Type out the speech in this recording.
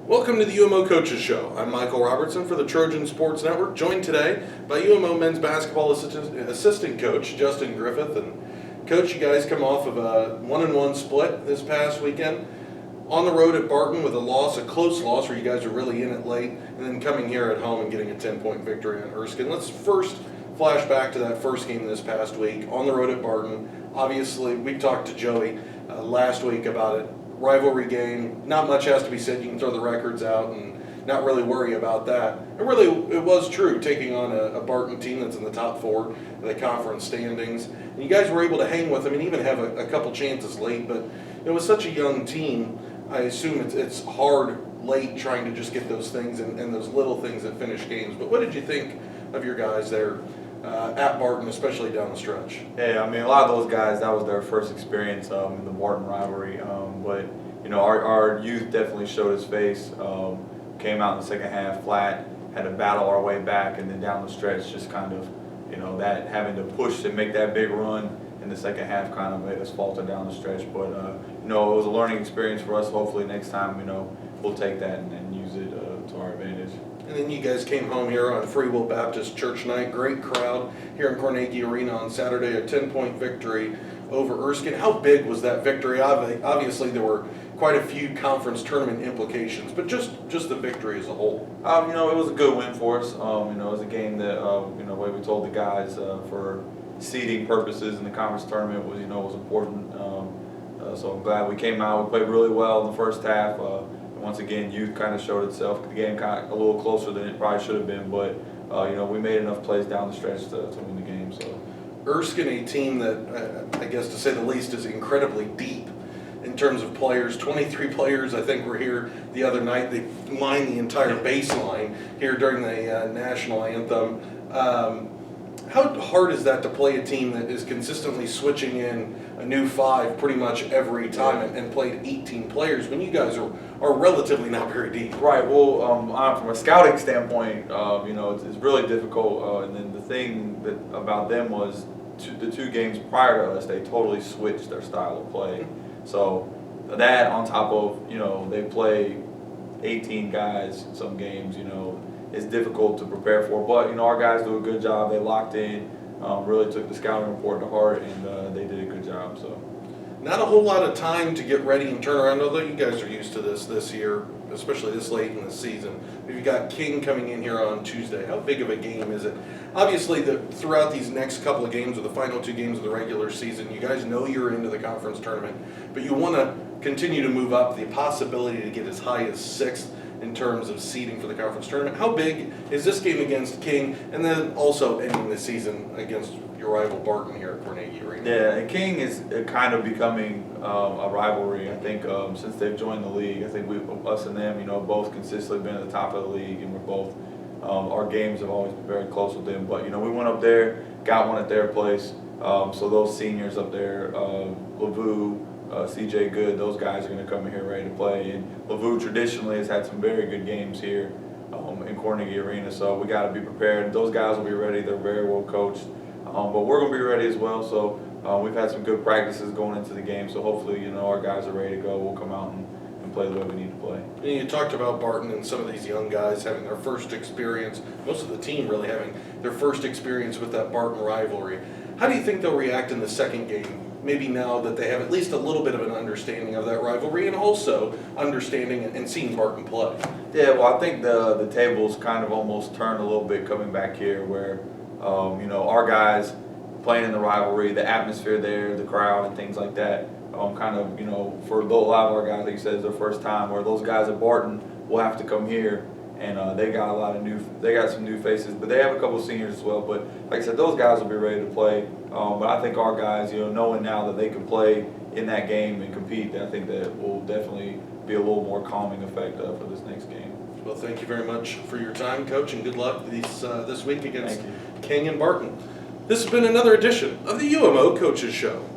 Welcome to the UMO Coaches Show. I'm Michael Robertson for the Trojan Sports Network, joined today by UMO men's basketball assistant coach Justin Griffith. And Coach, you guys come off of a 1-1 split this past weekend on the road at Barton with a close loss where you guys are really in it late, and then coming here at home and getting a 10-point victory on Erskine. Let's first flash back to that first game this past week on the road at Barton. Obviously, we talked to Joey last week about it. Rivalry game, not much has to be said. You can throw the records out and not really worry about that. And really, it was true, taking on a Barton team that's in the top four of the conference standings. And you guys were able to hang with them and even have a couple chances late, but it was such a young team. I assume it's hard late trying to just get those things and those little things that finish games. But what did you think of your guys there at Barton, especially down the stretch? Yeah, I mean, a lot of those guys, that was their first experience in the Barton rivalry. But, you know, our youth definitely showed his face. Came out in the second half flat, had to battle our way back, and then down the stretch just kind of, you know, that having to push and make that big run in the second half kind of made us falter down the stretch. But, you know, it was a learning experience for us. Hopefully next time, you know, we'll take that and use it to our advantage. And then you guys came home here on Free Will Baptist Church night. Great crowd here in Carnegie Arena on Saturday. A 10-point victory over Erskine. How big was that victory? Obviously, there were quite a few conference tournament implications, but just the victory as a whole. You know, it was a good win for us. You know, it was a game that, you know, way we told the guys for seeding purposes in the conference tournament was, you know, was important. So I'm glad we came out. We played really well in the first half. Once again, youth kind of showed itself. The game kind of a little closer than it probably should have been, but you know, we made enough plays down the stretch to win the game. So Erskine, a team that I guess to say the least is incredibly deep in terms of players. 23 players, I think, were here the other night. They lined the entire baseline here during the national anthem. How hard is that to play a team that is consistently switching in a new five pretty much every time and played 18 players when you guys are relatively not very deep? Right. Well, from a scouting standpoint, you know, it's really difficult. And then the thing about them was the two games prior to us, they totally switched their style of play. So that on top of, you know, they play 18 guys some games, you know, it's difficult to prepare for. But, you know, our guys do a good job. They locked in, really took the scouting report to heart, and they did a good job. So, not a whole lot of time to get ready and turn around, although you guys are used to this year, especially this late in the season. You've got King coming in here on Tuesday. How big of a game is it? Obviously, throughout these next couple of games, or the final two games of the regular season, you guys know you're into the conference tournament, but you want to continue to move up. The possibility to get as high as 6th in terms of seeding for the conference tournament. How big is this game against King, and then also ending the season against your rival Barton here at Carnegie Arena? Yeah, and King is kind of becoming a rivalry. I think since they've joined the league, I think us and them, you know, both consistently been at the top of the league, and we're both our games have always been very close with them. But you know, we went up there, got one at their place. So those seniors up there, LaVue, CJ Good, those guys are going to come in here ready to play. And LaVue traditionally has had some very good games here in Carnegie Arena, so we got to be prepared. Those guys will be ready. They're very well coached, but we're going to be ready as well. So we've had some good practices going into the game, so hopefully, you know, our guys are ready to go. We'll come out and play the way we need to play. And you talked about Barton and some of these young guys having their first experience, most of the team really having their first experience with that Barton rivalry. How do you think they'll react in the second game? Maybe now that they have at least a little bit of an understanding of that rivalry and also understanding and seeing Barton play. Yeah, well, I think the tables kind of almost turned a little bit coming back here where, you know, our guys playing in the rivalry, the atmosphere there, the crowd and things like that, kind of, you know, for a lot of our guys, like you said, it's their first time, where those guys at Barton will have to come here. And they got some new faces, but they have a couple of seniors as well. But like I said, those guys will be ready to play. But I think our guys, you know, knowing now that they can play in that game and compete, I think that will definitely be a little more calming effect for this next game. Well, thank you very much for your time, Coach, and good luck this week against King and Barton. This has been another edition of the UMO Coaches Show.